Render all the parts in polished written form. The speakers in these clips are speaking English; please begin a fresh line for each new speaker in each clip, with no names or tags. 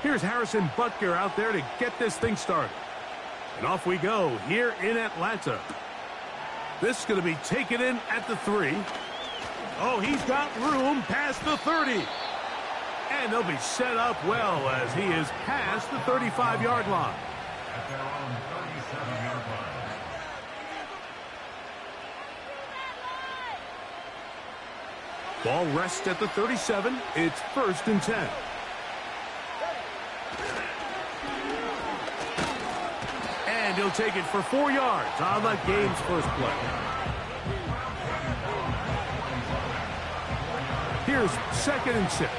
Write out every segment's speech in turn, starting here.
Here's Harrison Butker out there to get this thing started. And off we go here in Atlanta. This is going to be taken in at the 3. Oh, he's got room past the 30. And they'll be set up well as he is past the 35-yard line. At their own 37-yard line. Ball rests at the 37. It's 1st and 10. And he'll take it for 4 yards on the game's first play. Here's 2nd and 6.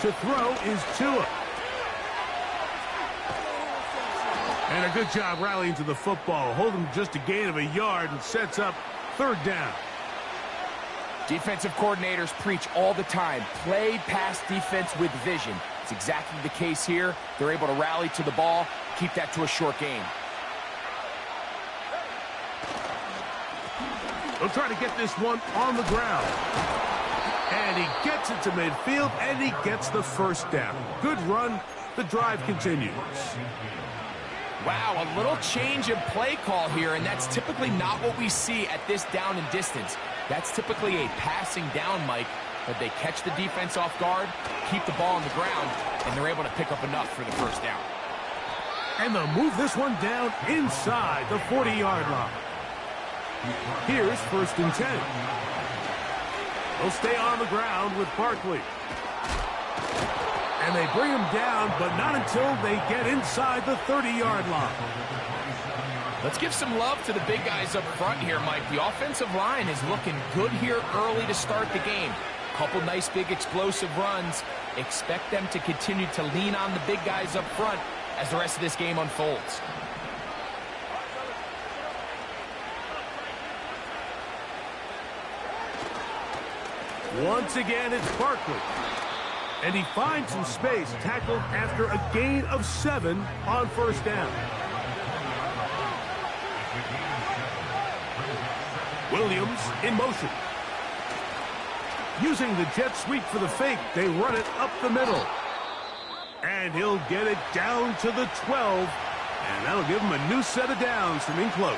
To throw is Tua. And a good job rallying to the football. Holding just a gain of a yard and sets up 3rd down.
Defensive coordinators preach all the time. Play pass defense with vision. It's exactly the case here. They're able to rally to the ball, keep that to a short gain.
They'll try to get this one on the ground. And he gets it to midfield, and he gets the 1st down. Good run. The drive continues.
Wow, a little change in play call here, and that's typically not what we see at this down and distance. That's typically a passing down, Mike, but they catch the defense off guard, keep the ball on the ground, and they're able to pick up enough for the 1st down.
And they'll move this one down inside the 40-yard line. Here's 1st and 10. They'll stay on the ground with Barkley. And they bring him down, but not until they get inside the 30-yard line.
Let's give some love to the big guys up front here, Mike. The offensive line is looking good here early to start the game. Couple nice big explosive runs. Expect them to continue to lean on the big guys up front as the rest of this game unfolds.
Once again, it's Barkley. And he finds some space, tackled after a gain of 7 on 1st down. Williams in motion. Using the jet sweep for the fake, they run it up the middle. And he'll get it down to the 12. And that'll give him a new set of downs from in close.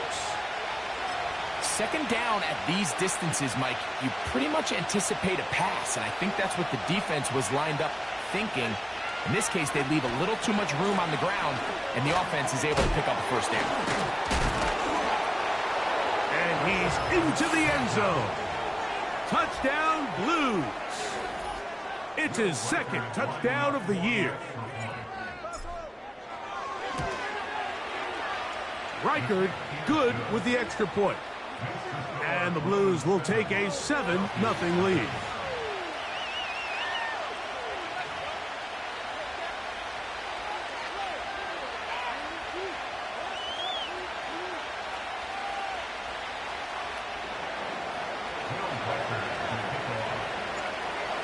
2nd down at these distances, Mike, you pretty much anticipate a pass, and I think that's what the defense was lined up thinking. In this case, they leave a little too much room on the ground, and the offense is able to pick up a 1st down.
And he's into the end zone. Touchdown, Blues. It's his 2nd touchdown of the year. Reichard good with the extra point. And the Blues will take a 7-0 lead.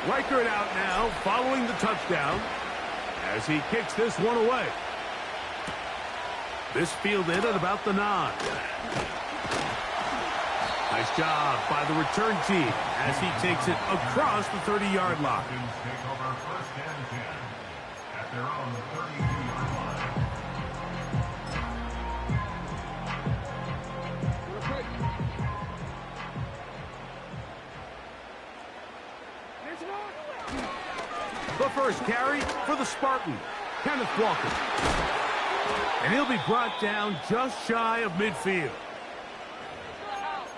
Reichard out now following the touchdown as he kicks this one away. This fielded at about the 9. Nice job by the return team as he takes it across the 30-yard line. The first carry for the Spartan, Kenneth Walker. And he'll be brought down just shy of midfield.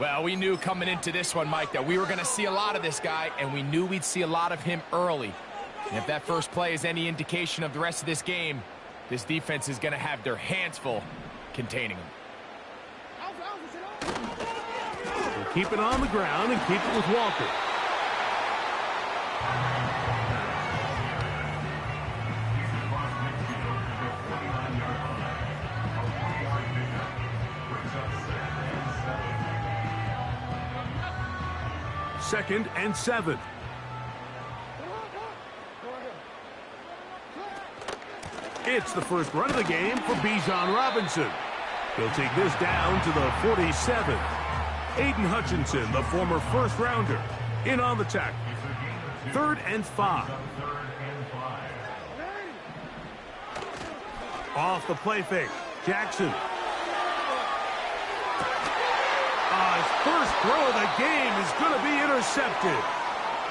Well, we knew coming into this one, Mike, that we were going to see a lot of this guy, and we knew we'd see a lot of him early. And if that first play is any indication of the rest of this game, this defense is going to have their hands full containing him.
We'll keep it on the ground and keep it with Walker. Second and 7. It's the first run of the game for Bijan Robinson. He'll take this down to the 47. Aiden Hutchinson, the former first-rounder, in on the tackle. 3rd and 5. Off the play fake, Jackson. His first throw of the game is going to be intercepted.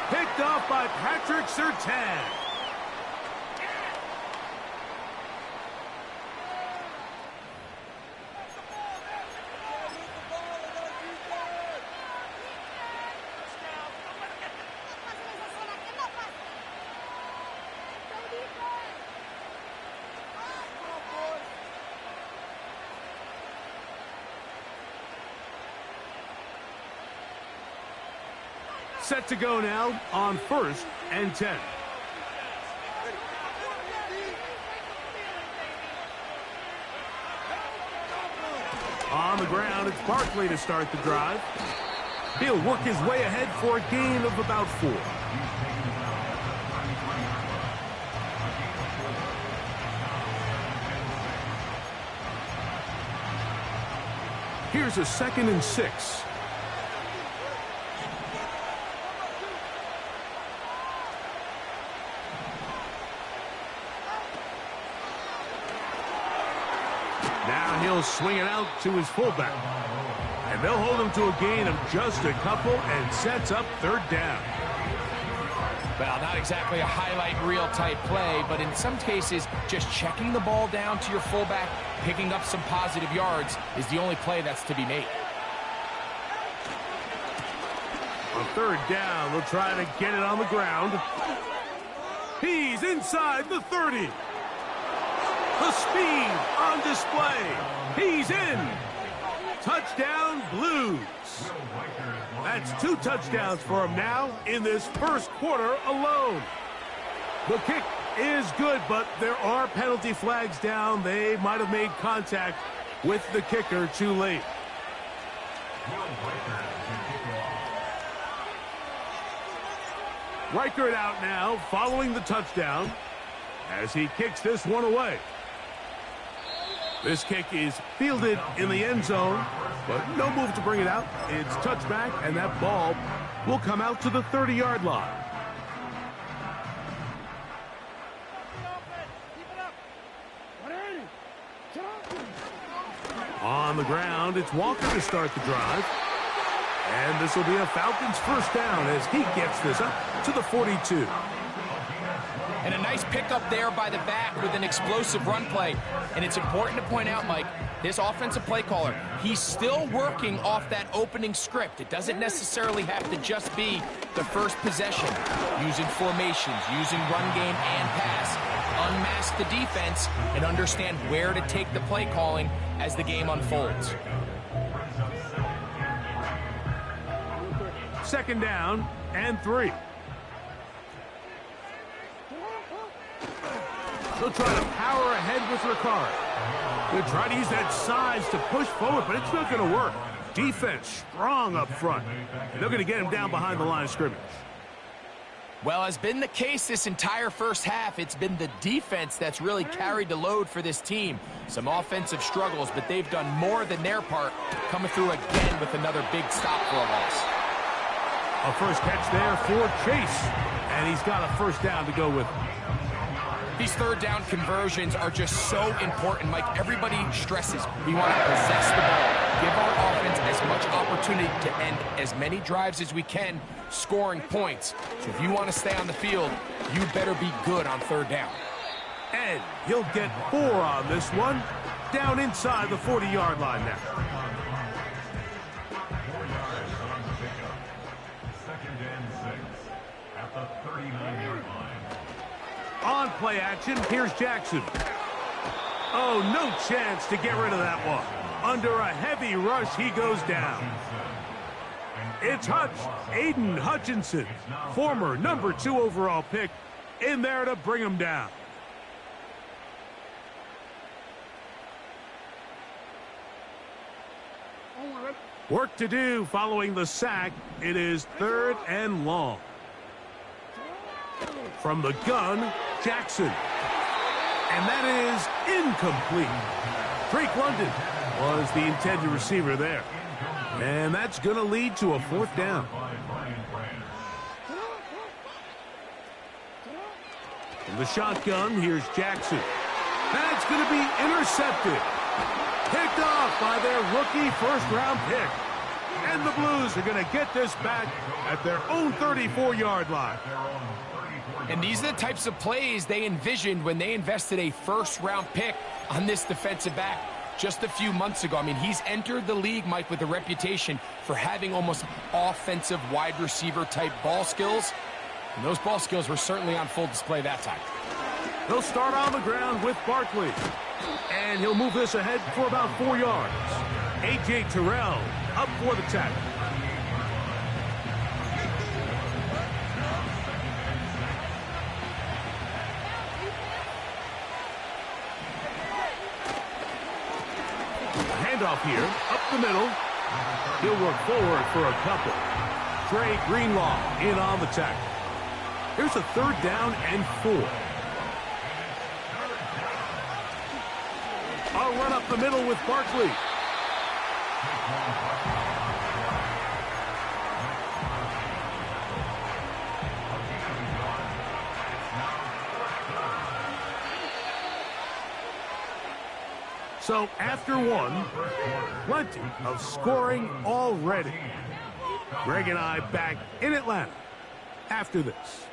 Picked off by Patrick Surtain. Set to go now on 1st and 10. On the ground, it's Barkley to start the drive. He'll work his way ahead for a gain of about 4. Here's a 2nd and 6. Now he'll swing it out to his fullback. And they'll hold him to a gain of just a couple and sets up 3rd down.
Well, not exactly a highlight reel type play, but in some cases, just checking the ball down to your fullback, picking up some positive yards is the only play that's to be made.
On 3rd down, they'll try to get it on the ground. He's inside the 30. The speed on display. He's in. Touchdown, Blues. That's 2 touchdowns for him now in this first quarter alone. The kick is good, but there are penalty flags down. They might have made contact with the kicker too late. Reichert out now following the touchdown as he kicks this one away. This kick is fielded in the end zone, but no move to bring it out. It's touchback, and that ball will come out to the 30-yard line. On the ground, it's Walker to start the drive. And this will be a Falcons first down as he gets this up to the 42.
And a nice pickup there by the back with an explosive run play. And it's important to point out, Mike, this offensive play caller, he's still working off that opening script. It doesn't necessarily have to just be the first possession. Using formations, using run game and pass. Unmask the defense and understand where to take the play calling as the game unfolds.
2nd down and 3. They'll try to power ahead with Ricard. They'll try to use that size to push forward, but it's not going to work. Defense strong up front. And they're going to get him down behind the line of scrimmage.
Well, as been the case this entire first half, it's been the defense that's really carried the load for this team. Some offensive struggles, but they've done more than their part, coming through again with another big stop for a loss.
A first catch there for Chase, and he's got a first down to go with him.
These 3rd down conversions are just so important, Mike. Everybody stresses we want to possess the ball, give our offense as much opportunity to end as many drives as we can, scoring points. So if you want to stay on the field, you better be good on 3rd down.
And he'll get 4 on this one, down inside the 40-yard line now. On play action, here's Jackson. Oh, no chance to get rid of that one. Under a heavy rush, he goes down. It's Aiden Hutchinson, former number 2 overall pick, in there to bring him down. Work to do following the sack. It is 3rd and long. From the gun, Jackson. And that is incomplete. Drake London was the intended receiver there. And that's going to lead to a 4th down. From the shotgun, here's Jackson. That's going to be intercepted. Picked off by their rookie first-round pick. And the Blues are going to get this back at their own 34-yard line.
And these are the types of plays they envisioned when they invested a first-round pick on this defensive back just a few months ago. I mean, he's entered the league, Mike, with a reputation for having almost offensive wide receiver type ball skills. And those ball skills were certainly on full display that time.
He'll start on the ground with Barkley. And he'll move this ahead for about 4 yards. A.J. Terrell up for the tackle. Handoff here, up the middle. He'll work forward for a couple. Trey Greenlaw in on the tackle. Here's a 3rd down and 4. I'll run up the middle with Barkley. So after one, plenty of scoring already. Greg and I back in Atlanta after this.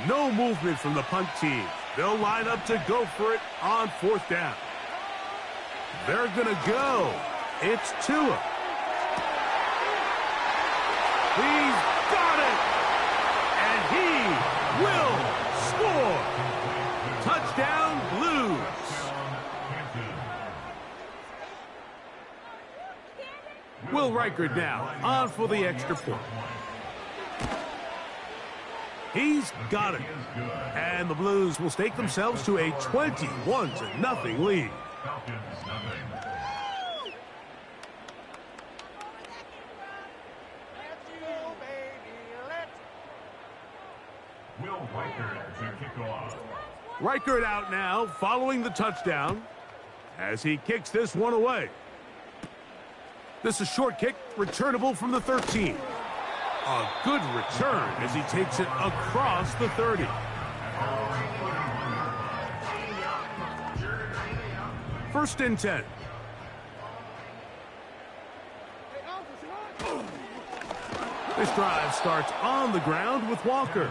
No movement from the punt team. They'll line up to go for it on 4th down. They're going to go. It's Tua. He's got it. And he will score. Touchdown, Blues. Will Reichard now on for the extra point. He's got it. And the Blues will stake themselves to a 21-0 lead.
Will Reichard to kick off.
Reichard out now following the touchdown as he kicks this one away. This is a short kick, returnable from the 13. A good return as he takes it across the 30. First and 10. This drive starts on the ground with Walker.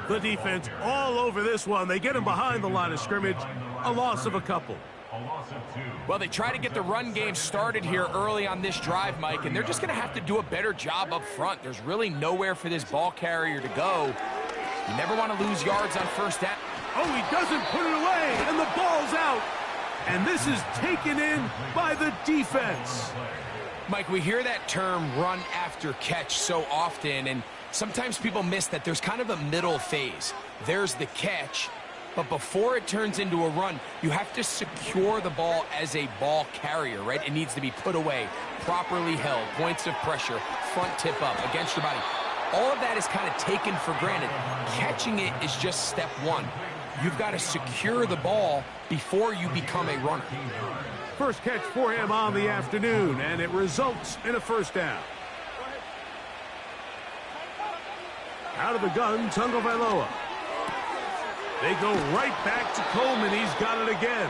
The defense all over this one. They get him behind the line of scrimmage. A loss of a couple.
Well, they try to get the run game started here early on this drive, Mike, and they're just going to have to do a better job up front. There's really nowhere for this ball carrier to go. You never want to lose yards on first down.
Oh, he doesn't put it away, and the ball's out. And this is taken in by the defense.
Mike, we hear that term run after catch so often, and sometimes people miss that there's kind of a middle phase. There's the catch, but before it turns into a run, you have to secure the ball as a ball carrier, right? It needs to be put away, properly held, points of pressure, front tip up, against your body. All of that is kind of taken for granted. Catching it is just step one. You've got to secure the ball before you become a runner.
First catch for him on the afternoon, and it results in a first down. Out of the gun, Tagovailoa. They go right back to Coleman. He's got it again.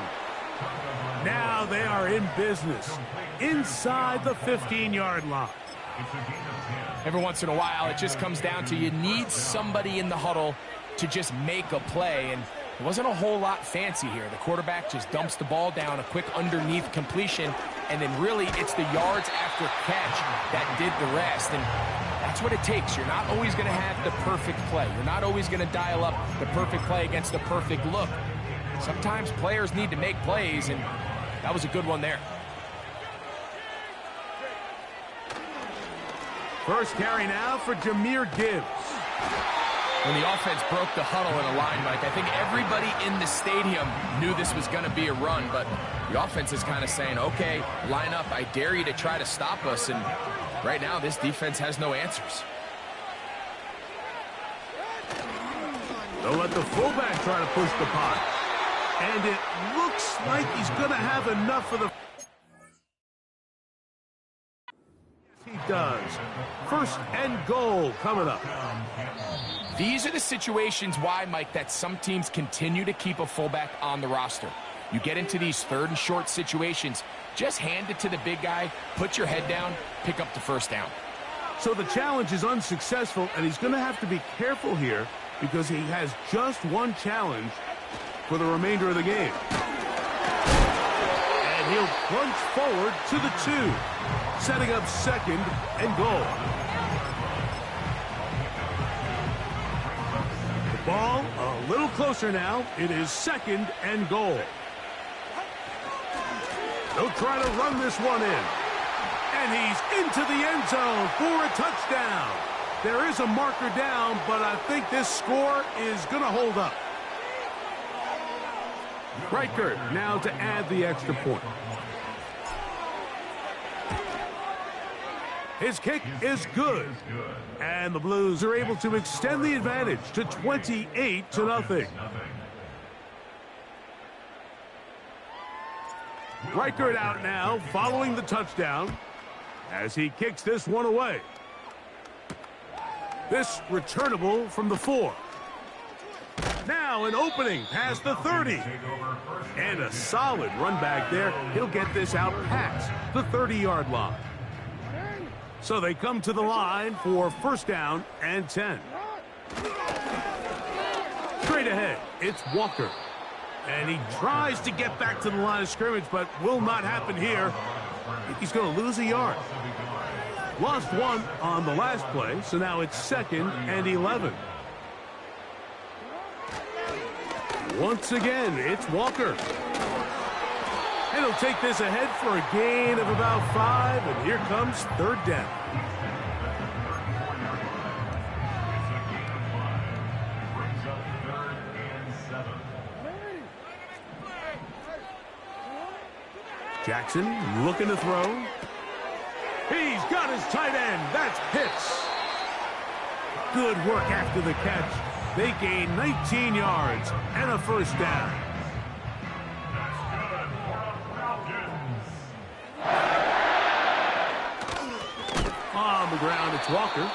Now they are in business inside the 15-yard line.
Every once in a while, it just comes down to you need somebody in the huddle to just make a play, and it wasn't a whole lot fancy here. The quarterback just dumps the ball down, a quick underneath completion, and then really it's the yards after catch that did the rest, and that's what it takes. You're not always going to have the perfect play. You're not always going to dial up the perfect play against the perfect look. Sometimes players need to make plays, and that was a good one there.
First carry now for Jahmyr Gibbs.
When the offense broke the huddle in a line, Mike, I think everybody in the stadium knew this was going to be a run, but the offense is kind of saying, okay, line up, I dare you to try to stop us, and right now this defense has no answers.
They'll let the fullback try to push the punt. And it looks like he's going to have enough of the... He does. First and goal coming up.
These are the situations why, Mike, that some teams continue to keep a fullback on the roster. You get into these third and short situations, just hand it to the big guy, put your head down, pick up the first down.
So the challenge is unsuccessful, and he's going to have to be careful here because he has just one challenge for the remainder of the game. And he'll plunge forward to the 2, setting up second and goal. The ball a little closer now. It is second and goal. They'll try to run this one in. And he's into the end zone for a touchdown. There is a marker down, but I think this score is going to hold up. Riker now to add the extra point. His kick is good. And the Blues are able to extend the advantage to 28-0. Riker out now following the touchdown as he kicks this one away. This returnable from the 4. Now an opening past the 30. And a solid run back there. He'll get this out past the 30-yard line. So they come to the line for first down and 10. Straight ahead, it's Walker. And he tries to get back to the line of scrimmage, but will not happen here. I think he's going to lose a yard. Lost one on the last play, so now it's second and 11. Once again, it's Walker. And he'll take this ahead for a gain of about 5, and here comes third down. Jackson looking to throw. He's got his tight end. That's Pitts. Good work after the catch. They gain 19 yards and a first down. On the ground, it's Walker.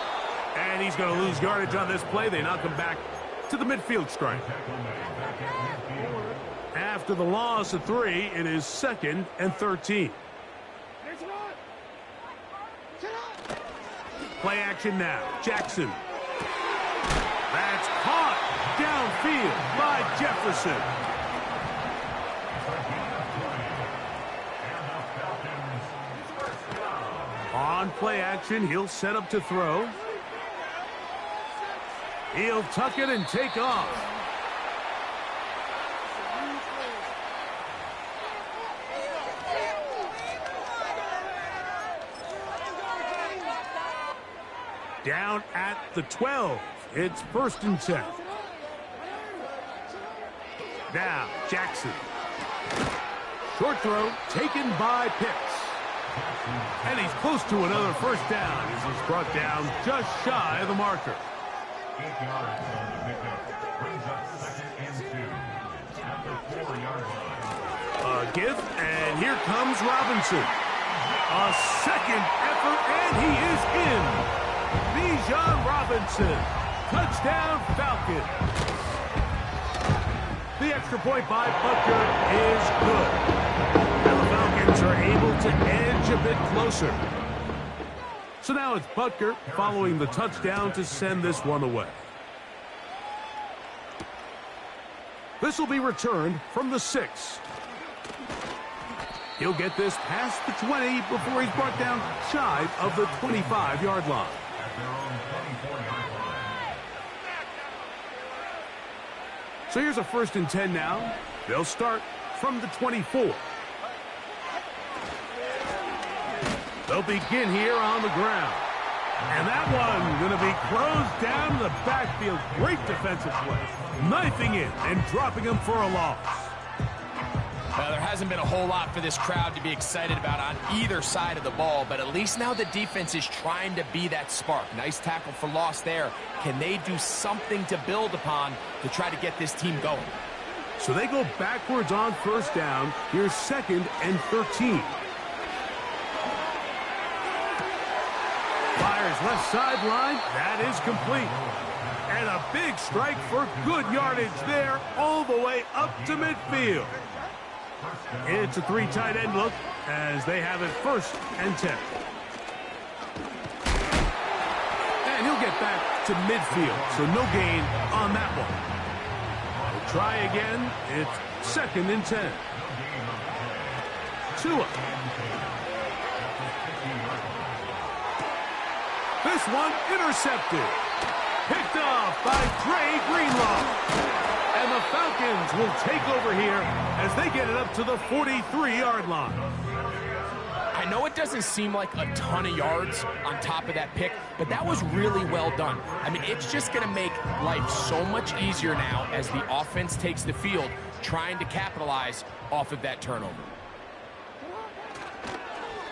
And he's going to lose yardage on this play. They knock him back to the midfield stripe. After the loss of 3, it is second and 13. Play action now. Jackson. That's caught downfield by Jefferson. On play action, he'll set up to throw. He'll tuck it and take off. Down at the 12. It's first and 10. Now, Jackson. Short throw taken by Pitts. And he's close to another first down as he's brought down just shy of the marker.
8 yards on the pickup. Brings up second and 2. At the 4-yard line.
A give, and here comes Robinson. A second effort, and he is in. Bijan Robinson. Touchdown, Falcons. The extra point by Butker is good. And the Falcons are able to edge a bit closer. So now it's Butker following the touchdown to send this one away. This will be returned from the 6. He'll get this past the 20 before he's brought down shy of the 25-yard line.
At their own 24-yard line.
So here's a first and 10 now. They'll start from the 24. They'll begin here on the ground. And that one going to be closed down to the backfield. Great defensive play. Knifing it and dropping him for a loss.
Well, there hasn't been a whole lot for this crowd to be excited about on either side of the ball, but at least now the defense is trying to be that spark. Nice tackle for loss there. Can they do something to build upon to try to get this team going?
So they go backwards on first down. Here's 2nd and 13. Fires left sideline. That is complete. And a big strike for good yardage there all the way up to midfield. It's a 3 tight end look as they have it 1st and 10. And he'll get back to midfield, so no gain on that one. We'll try again. It's 2nd and 10. Tua. This one intercepted. Picked off by Dre Greenlaw. And the Falcons will take over here as they get it up to the 43-yard line.
I know it doesn't seem like a ton of yards on top of that pick, but that was really well done. I mean, it's just going to make life so much easier now as the offense takes the field, trying to capitalize off of that turnover.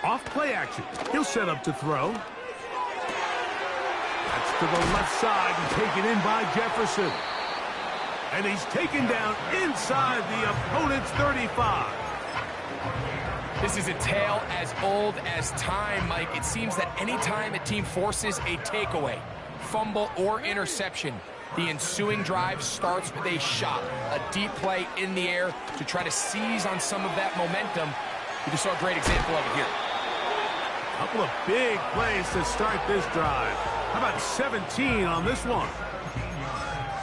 Off play action. He'll set up to throw. That's to the left side and taken in by Jefferson. And he's taken down inside the opponent's 35.
This is a tale as old as time, Mike. It seems that anytime a team forces a takeaway, fumble, or interception, the ensuing drive starts with a shot, a deep play in the air to try to seize on some of that momentum. We just saw a great example of it here.
A couple of big plays to start this drive. How about 17 on this one?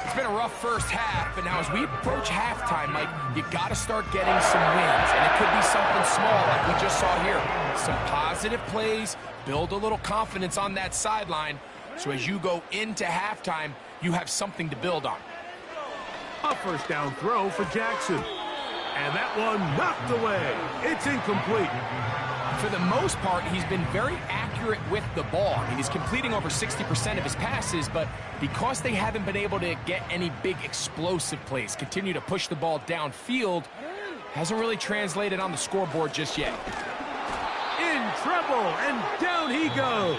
It's been a rough first half, but now as we approach halftime, Mike, you got to start getting some wins, and it could be something small like we just saw here. Some positive plays, build a little confidence on that sideline, so as you go into halftime, you have something to build on.
A first down throw for Jackson. And that one knocked away. It's incomplete.
For the most part, he's been very accurate with the ball. I mean, he's completing over 60% of his passes, but because they haven't been able to get any big explosive plays, continue to push the ball downfield, hasn't really translated on the scoreboard just yet.
In trouble, and down he goes.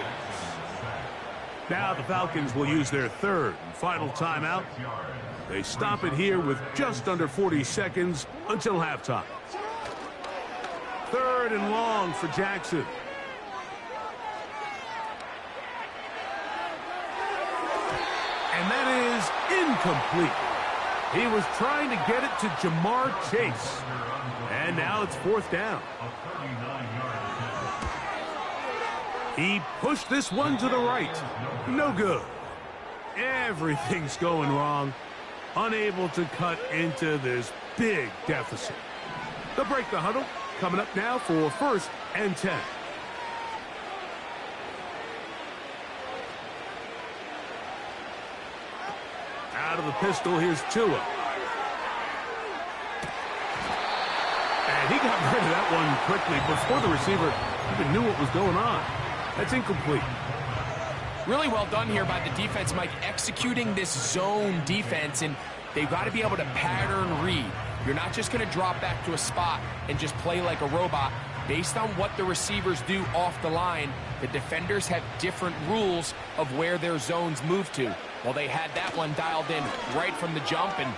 Now the Falcons will use their 3rd and final timeout. They stop it here with just under 40 seconds until halftime. 3rd and long for Jackson. And that is incomplete. He was trying to get it to Jamar Chase. And now it's 4th down. He pushed this one to the right. No good. Everything's going wrong. Unable to cut into this big deficit. They'll break the huddle. Coming up now for 1st and 10. Out of the pistol, here's Tua. And he got rid of that one quickly before the receiver even knew what was going on. That's incomplete.
Really well done here by the defense, Mike, executing this zone defense, and they've got to be able to pattern read. You're not just going to drop back to a spot and just play like a robot. Based on what the receivers do off the line, the defenders have different rules of where their zones move to. Well, they had that one dialed in right from the jump, and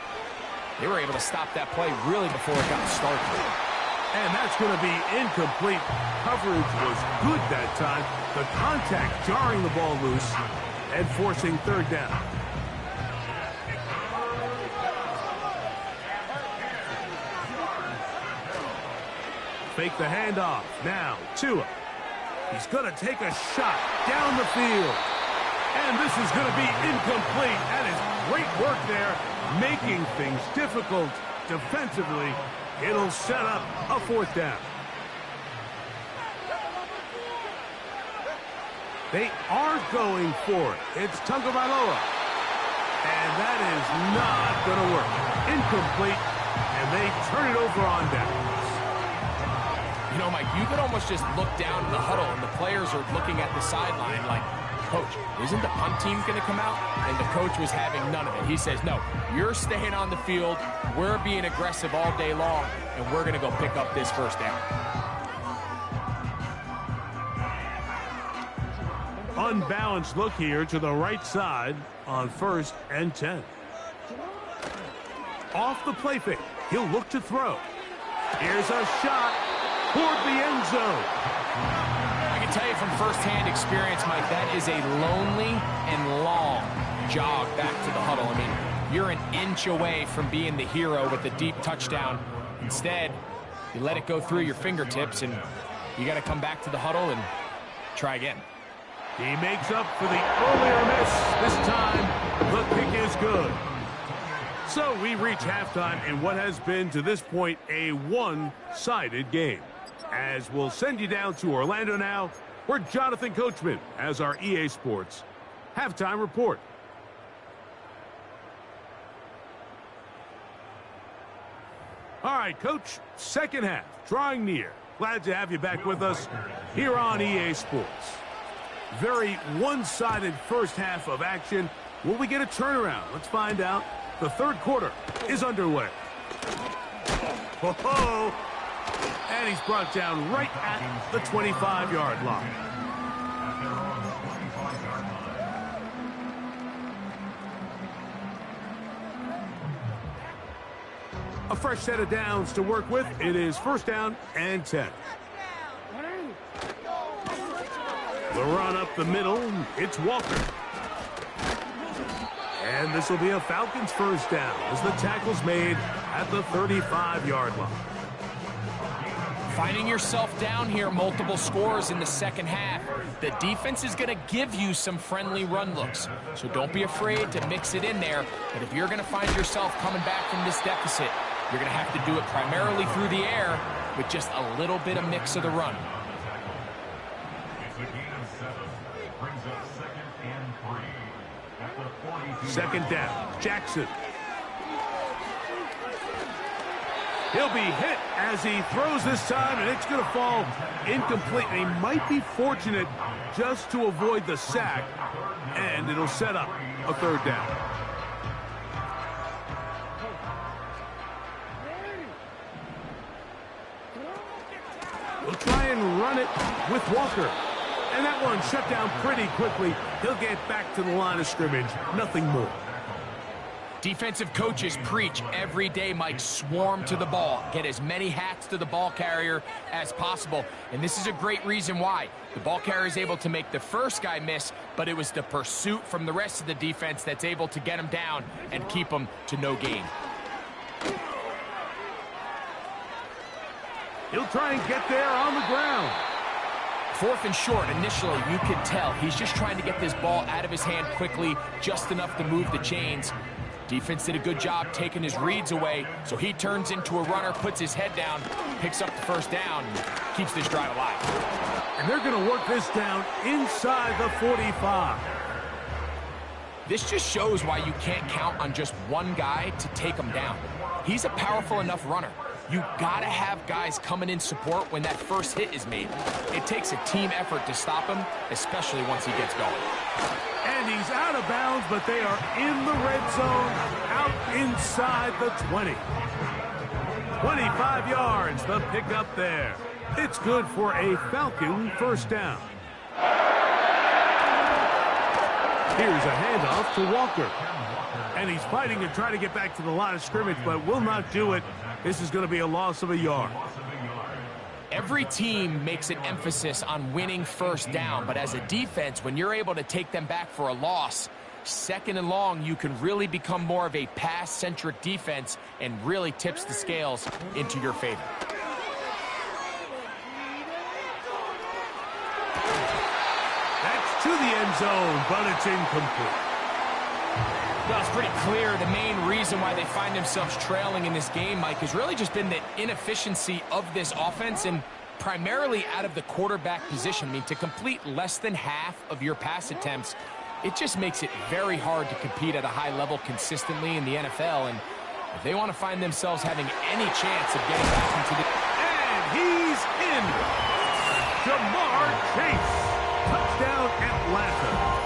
they were able to stop that play really before it got started.
And that's going to be incomplete. Coverage was good that time. The contact jarring the ball loose and forcing 3rd down. Fake the handoff. Now, Tua. He's going to take a shot down the field. And this is going to be incomplete. That is great work there, making things difficult defensively. It'll set up a 4th down. They are going for it. It's Tagovailoa. And that is not going to work. Incomplete. And they turn it over on downs.
You know, Mike, you could almost just look down in the huddle, and the players are looking at the sideline like, Coach, isn't the punt team going to come out? And the coach was having none of it. He says, no, you're staying on the field. We're being aggressive all day long, and we're going to go pick up this first down.
Unbalanced look here to the right side on 1st and 10. Off the play fake. He'll look to throw. Here's a shot toward the end zone.
I can tell you from firsthand experience, Mike, that is a lonely and long jog back to the huddle. I mean, you're an inch away from being the hero with a deep touchdown. Instead, you let it go through your fingertips, and you got to come back to the huddle and try again.
He makes up for the earlier miss. This time, the kick is good. So we reach halftime in what has been, to this point, a one-sided game. As we'll send you down to Orlando now, where Jonathan Coachman has our EA Sports halftime report. All right, Coach, second half, drawing near. Glad to have you back with us here on EA Sports. Very one-sided first half of action. Will we get a turnaround? Let's find out. The third quarter is underway. Ho-ho! And he's brought down right at the 25-yard line. A fresh set of downs to work with. It is 1st down and 10. The run up the middle, it's Walker. And this will be a Falcons first down as the tackle's made at the 35-yard line.
Finding yourself down here, multiple scores in the second half. The defense is going to give you some friendly run looks, so don't be afraid to mix it in there. But if you're going to find yourself coming back from this deficit, you're going to have to do it primarily through the air with just a little bit of mix of the run.
Second down, Jackson. He'll be hit as he throws this time, and it's going to fall incomplete. And he might be fortunate just to avoid the sack, and it'll set up a 3rd down. We'll try and run it with Walker. And that one shut down pretty quickly. He'll get back to the line of scrimmage. Nothing more.
Defensive coaches preach every day, Mike, swarm to the ball. Get as many hats to the ball carrier as possible. And this is a great reason why. The ball carrier is able to make the first guy miss, but it was the pursuit from the rest of the defense that's able to get him down and keep him to no gain.
He'll try and get there on the ground.
4th and short, initially, you can tell he's just trying to get this ball out of his hand quickly, just enough to move the chains. Defense did a good job taking his reads away, so he turns into a runner, puts his head down, picks up the first down, and keeps this drive alive.
And they're going to work this down inside the 45.
This just shows why you can't count on just one guy to take him down. He's a powerful enough runner. You gotta have guys coming in support when that first hit is made. It takes a team effort to stop him, especially once he gets going.
And he's out of bounds, but they are in the red zone, out inside the 20. 25 yards, the pickup there. It's good for a Falcon first down. Here's a handoff to Walker. And he's fighting to try to get back to the line of scrimmage, but will not do it. This is going to be a loss of a yard.
Every team makes an emphasis on winning first down, but as a defense, when you're able to take them back for a loss, 2nd and long, you can really become more of a pass-centric defense and really tips the scales into your favor.
That's to the end zone, but it's incomplete.
Well, it's pretty clear the main reason why they find themselves trailing in this game, Mike, has really just been the inefficiency of this offense and primarily out of the quarterback position. I mean, to complete less than half of your pass attempts, it just makes it very hard to compete at a high level consistently in the NFL. And if they want to find themselves having any chance of getting back into the...
And he's in! Jamar Chase! Touchdown Atlanta!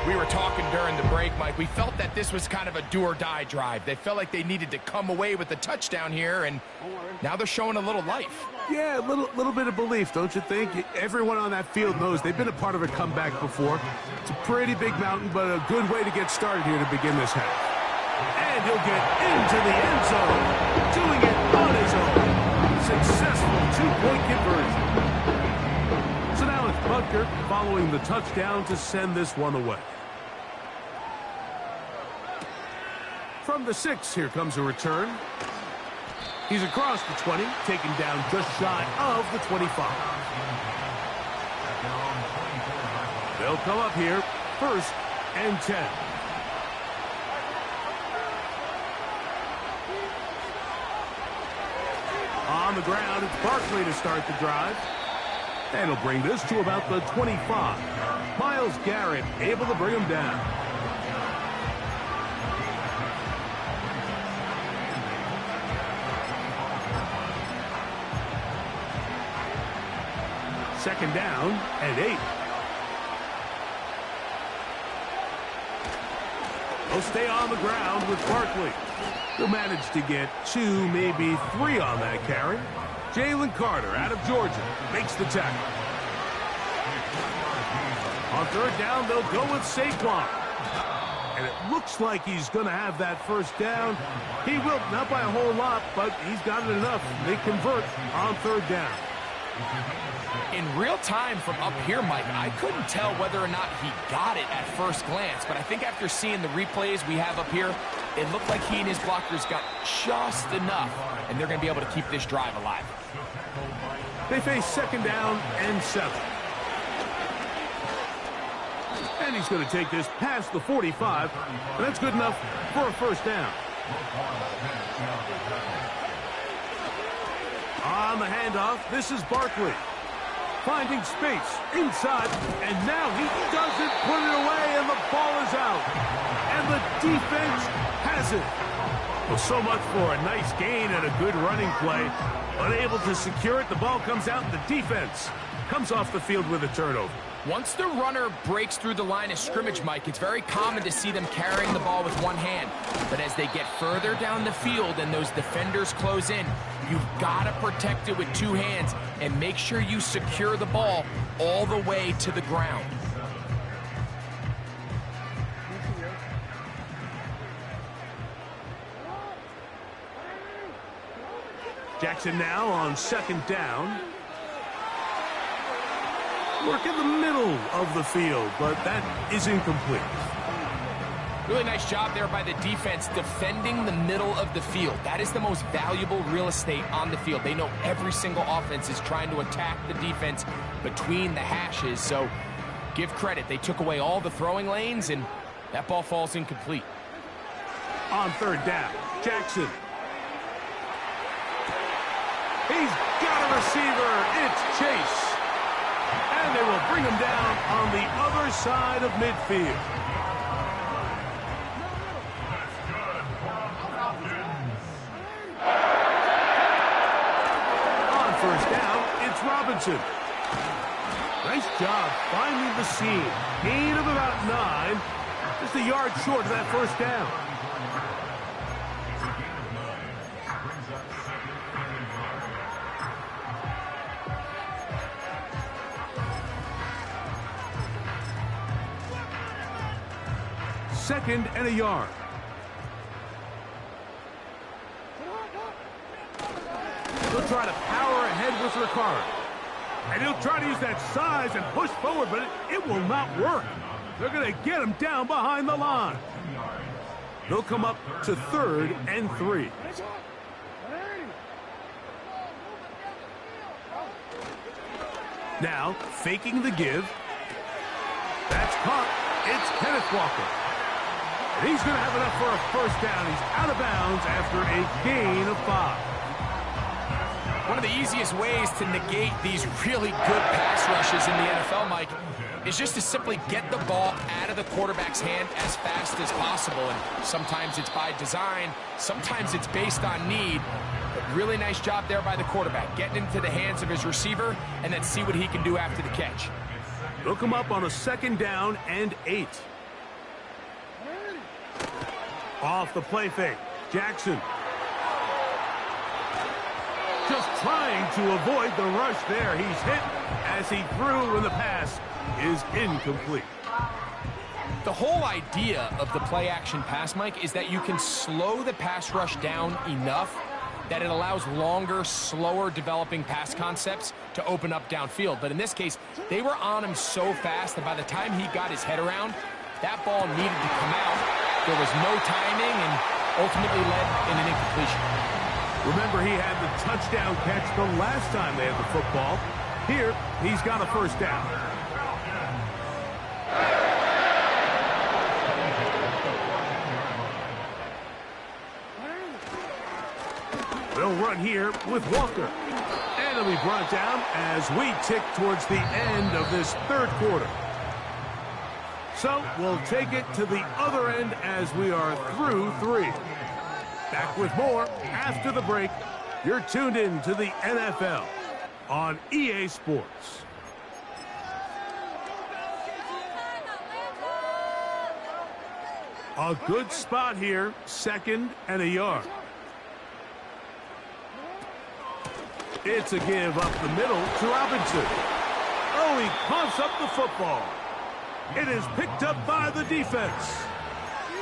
We were talking during the break, Mike. We felt that this was kind of a do-or-die drive. They felt like they needed to come away with a touchdown here, and now they're showing a little life.
Yeah, a little bit of belief, don't you think? Everyone on that field knows they've been a part of a comeback before. It's a pretty big mountain, but a good way to get started here to begin this half. And he'll get into the end zone, doing it on his own. Successful two-point conversion. So now it's Butker following the touchdown to send this one away. From the 6, here comes a return. He's across the 20, taken down just shy of the 25. They'll come up here, 1st and 10. On the ground, it's Barkley to start the drive. And he'll bring this to about the 25. Myles Garrett able to bring him down. Second down and 8. They'll stay on the ground with Barkley. He'll manage to get 2, maybe 3 on that carry. Jalen Carter out of Georgia makes the tackle. On 3rd down, they'll go with Saquon. And it looks like he's going to have that 1st down. He will, not by a whole lot, but he's got it enough. They convert on 3rd down.
In real time from up here, Mike, I couldn't tell whether or not he got it at first glance, but I think after seeing the replays we have up here, it looked like he and his blockers got just enough, and they're going to be able to keep this drive alive.
They face 2nd down and 7. And he's going to take this past the 45, and that's good enough for a 1st down. On the handoff, this is Barkley. Finding space inside, and now he doesn't put it away, and the ball is out. And the defense has it. Well, so much for a nice gain and a good running play. Unable to secure it, the ball comes out, and the defense comes off the field with a turnover.
Once the runner breaks through the line of scrimmage, Mike, it's very common to see them carrying the ball with one hand. But as they get further down the field and those defenders close in, you've got to protect it with 2 hands and make sure you secure the ball all the way to the ground.
Jackson now on 2nd down. Work in the middle of the field, but that is incomplete.
Really nice job there by the defense defending the middle of the field. That is the most valuable real estate on the field. They know every single offense is trying to attack the defense between the hashes, so give credit. They took away all the throwing lanes, and that ball falls incomplete.
On 3rd down, Jackson. He's got a receiver. It's Chase. And they will bring him down on the other side of midfield. On 1st down, it's Robinson. Nice job finding the seam. Gain of about 9. Just a yard short of that 1st down. Second and a yard. He'll try to power ahead with Ricard. And he'll try to use that size and push forward, but it will not work. They're going to get him down behind the line. They'll come up to 3rd and 3. Now, faking the give. That's caught. It's Kenneth Walker. And he's going to have enough for a 1st down. He's out of bounds after a gain of 5.
One of the easiest ways to negate these really good pass rushes in the NFL, Mike, is just to simply get the ball out of the quarterback's hand as fast as possible. And sometimes it's by design, sometimes it's based on need. But really nice job there by the quarterback, getting into the hands of his receiver and then see what he can do after the catch.
They'll come up on a 2nd down and 8. Off the play fake. Jackson. Just trying to avoid the rush there. He's hit as he threw, and the pass is incomplete.
The whole idea of the play-action pass, Mike, is that you can slow the pass rush down enough that it allows longer, slower developing pass concepts to open up downfield. But in this case, they were on him so fast that by the time he got his head around, that ball needed to come out. There was no timing and ultimately led in an incompletion.
Remember, he had the touchdown catch the last time they had the football. Here, he's got a first down. They'll run here with Walker. And he'll be brought down as we tick towards the end of this third quarter. So we'll take it to the other end as we are through 3. Back with more after the break. You're tuned in to the NFL on EA Sports. A good spot here, 2nd and a yard. It's a give up the middle to Robinson. Oh, he pumps up the football. It is picked up by the defense.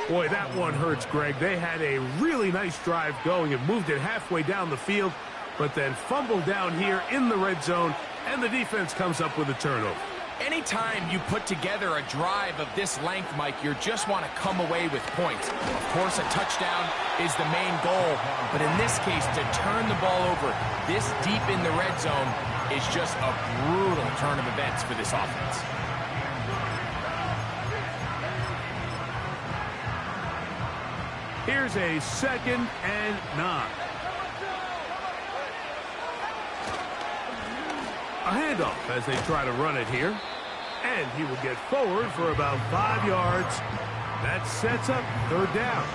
Boy, that one hurts, Greg. They had a really nice drive going and moved it halfway down the field, but then fumbled down here in the red zone, and the defense comes up with a turnover.
Anytime you put together a drive of this length, Mike, you just want to come away with points. Of course, a touchdown is the main goal, but in this case, to turn the ball over this deep in the red zone is just a brutal turn of events for this offense.
Here's a 2nd and 9. A handoff as they try to run it here. And he will get forward for about 5 yards. That sets up 3rd down.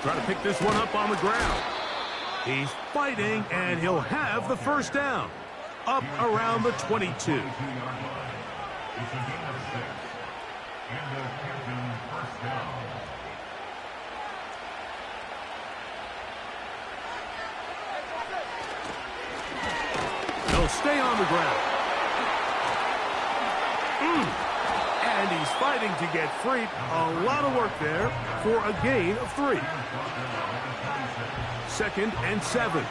Try to pick this one up on the ground. He's fighting, and he'll have the first down. Up around the 22.
It's a gain of 6. And a Canton first down.
They'll stay on the ground. And he's fighting to get free. A lot of work there for a gain of 3. 2nd and 7.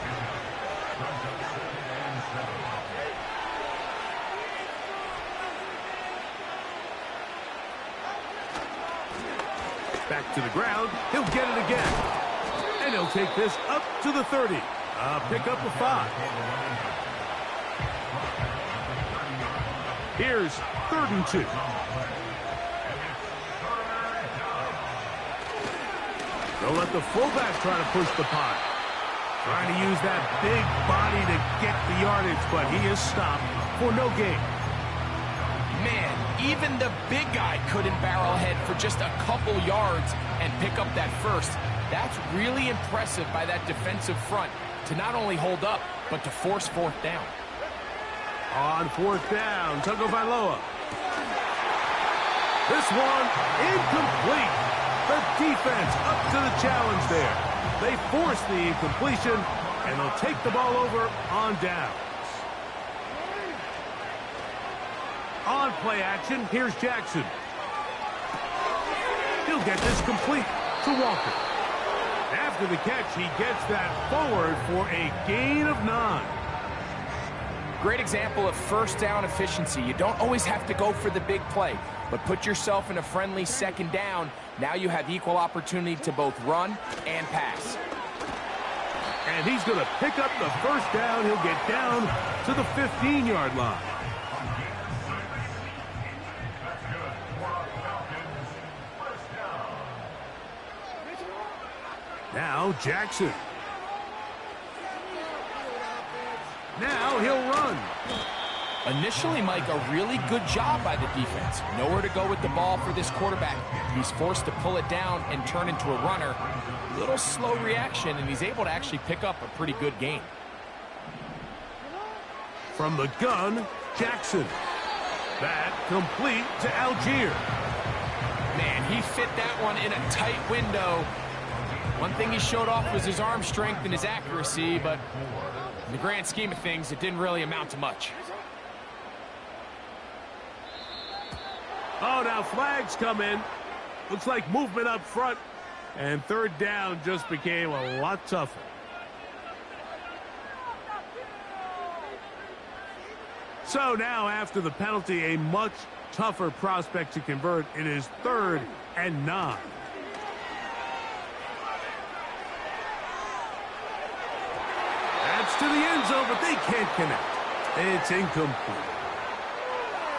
Back to the ground. He'll get it again. And he'll take this up to the 30. Pick up a 5. Here's 3rd and 2. They'll let the fullback try to push the pile. Trying to use that big body to get the yardage, but he is stopped for no gain.
Man, even the big guy couldn't barrel ahead for just a couple yards and pick up that first. That's really impressive by that defensive front to not only hold up, but to force 4th down.
On 4th down, Tagovailoa. This one incomplete. The defense up to the challenge there. They force the incompletion, and they'll take the ball over on downs. On play action, here's Jackson. He'll get this complete to Walker. After the catch, he gets that forward for a gain of 9.
Great example of first down efficiency. You don't always have to go for the big play, but put yourself in a friendly 2nd down. Now you have equal opportunity to both run and pass.
And he's going to pick up the first down. He'll get down to the 15-yard line. Now Jackson. Now he'll run.
Initially, Mike, a really good job by the defense. Nowhere to go with the ball for this quarterback. He's forced to pull it down and turn into a runner. Little slow reaction, and he's able to actually pick up a pretty good gain.
From the gun, Jackson. That complete to Algier.
Man, he fit that one in a tight window. One thing he showed off was his arm strength and his accuracy, but in the grand scheme of things, it didn't really amount to much.
Oh, now flags come in. Looks like movement up front. And third down just became a lot tougher. So now, after the penalty, a much tougher prospect to convert. It is 3rd and 9. That's to the end zone, but they can't connect. It's incomplete.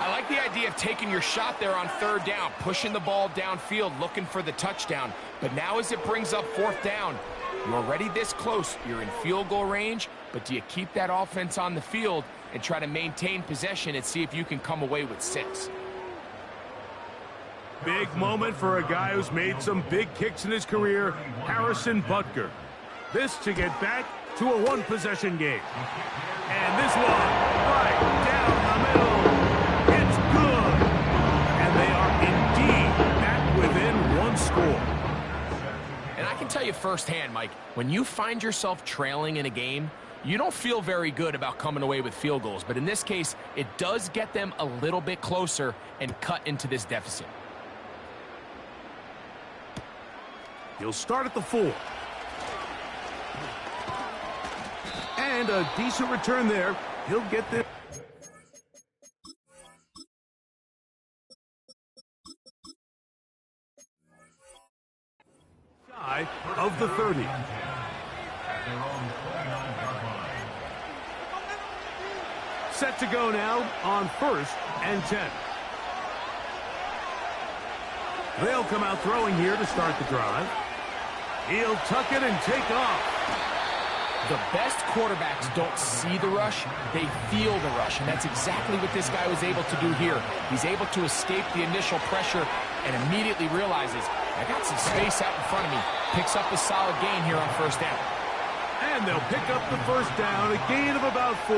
I like the idea of taking your shot there on 3rd down, pushing the ball downfield, looking for the touchdown. But now as it brings up 4th down, you're already this close. You're in field goal range, but do you keep that offense on the field and try to maintain possession and see if you can come away with 6?
Big moment for a guy who's made some big kicks in his career, Harrison Butker. This to get back to a 1-possession game. And this one, right down the middle. It's good. And they are indeed back within 1 score.
And I can tell you firsthand, Mike, when you find yourself trailing in a game, you don't feel very good about coming away with field goals. But in this case, it does get them a little bit closer and cut into this deficit.
He'll start at the 4. And a decent return there. He'll get this. Shy of the 30. Set to go now on 1st and 10. They'll come out throwing here to start the drive. He'll tuck it and take off.
The best quarterbacks don't see the rush, they feel the rush, and that's exactly what this guy was able to do here. He's able to escape the initial pressure and immediately realizes, I got some space out in front of me. Picks up a solid gain here on 1st down.
And they'll pick up the 1st down, a gain of about 4.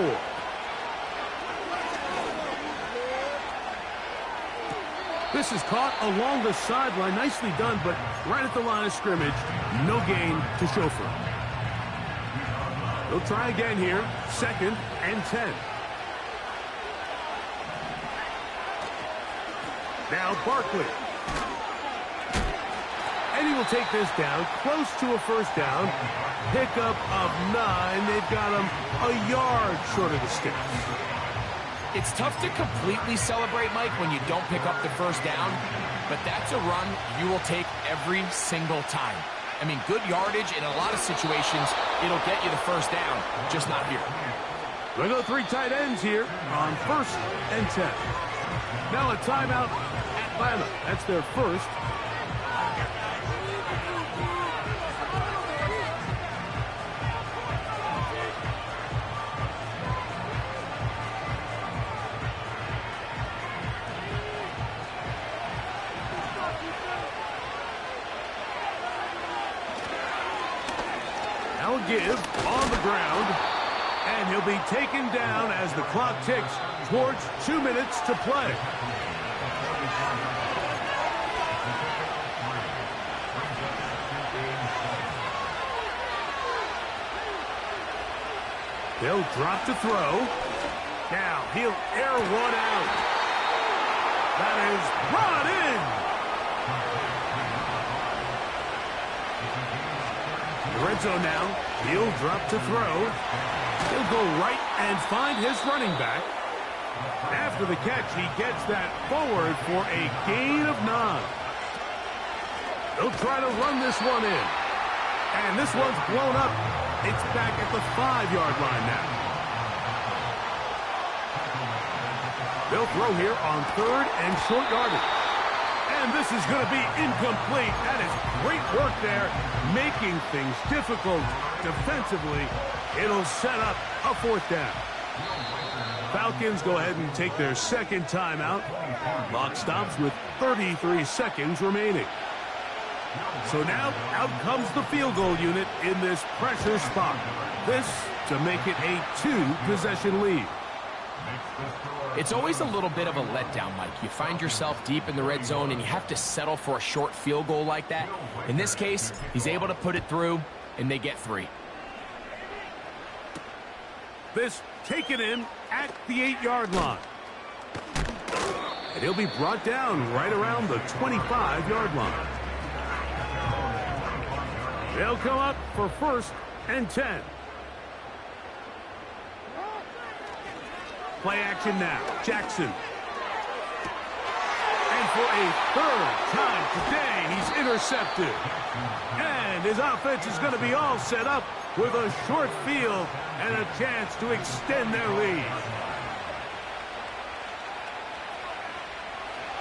This is caught along the sideline. Nicely done, but right at the line of scrimmage, no gain to show for it. They'll try again here, 2nd and 10. Now Barkley. And he will take this down, close to a 1st down. Pickup of 9. They've got him a yard short of the sticks.
It's tough to completely celebrate, Mike, when you don't pick up the 1st down, but that's a run you will take every single time. I mean, good yardage in a lot of situations, it'll get you the 1st down, just not here.
We'll go 3 tight ends here on 1st and 10. Now a timeout, Atlanta. That's their 1st. Now a give on the ground, and he'll be taken down as the clock ticks towards 2 minutes to play. They'll drop to throw. Now he'll air one out. That is brought in. Red zone now. He'll drop to throw. He'll go right and find his running back. After the catch, he gets that forward for a gain of 9. They'll try to run this one in. And this one's blown up. It's back at the 5-yard line now. They'll throw here on 3rd and short yardage. And And this is going to be incomplete. That is great work there, making things difficult defensively. It'll set up a 4th down. Falcons go ahead and take their second timeout. Clock stops with 33 seconds remaining. So now, out comes the field goal unit in this pressure spot. This to make it a 2-possession lead.
It's always a little bit of a letdown, Mike. You find yourself deep in the red zone and you have to settle for a short field goal like that. In this case, he's able to put it through, and they get 3.
This taken in at the 8-yard line. And he'll be brought down right around the 25-yard line. They'll come up for 1st and 10. Play action now. Jackson. And for a 3rd time today, he's intercepted. And his offense is going to be all set up with a short field and a chance to extend their lead.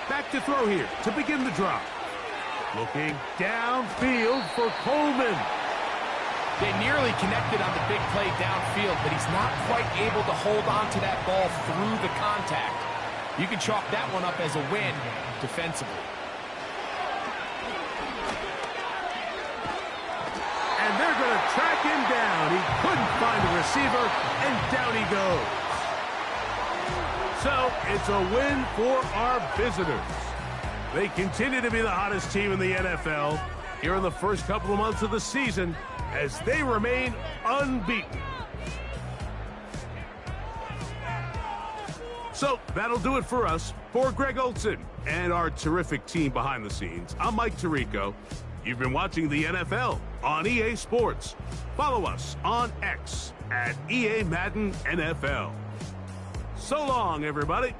Back to throw here to begin the drive. Looking downfield for Coleman.
They nearly connected on the big play downfield, but he's not quite able to hold on to that ball through the contact. You can chalk that one up as a win defensively.
And they're going to track him down. He couldn't find the receiver, and down he goes. So it's a win for our visitors. They continue to be the hottest team in the NFL here in the first couple of months of the season as they remain unbeaten. So that'll do it for us. For Greg Olson and our terrific team behind the scenes, I'm Mike Tirico. You've been watching the NFL on EA Sports. Follow us on X at EA Madden NFL. So long, everybody.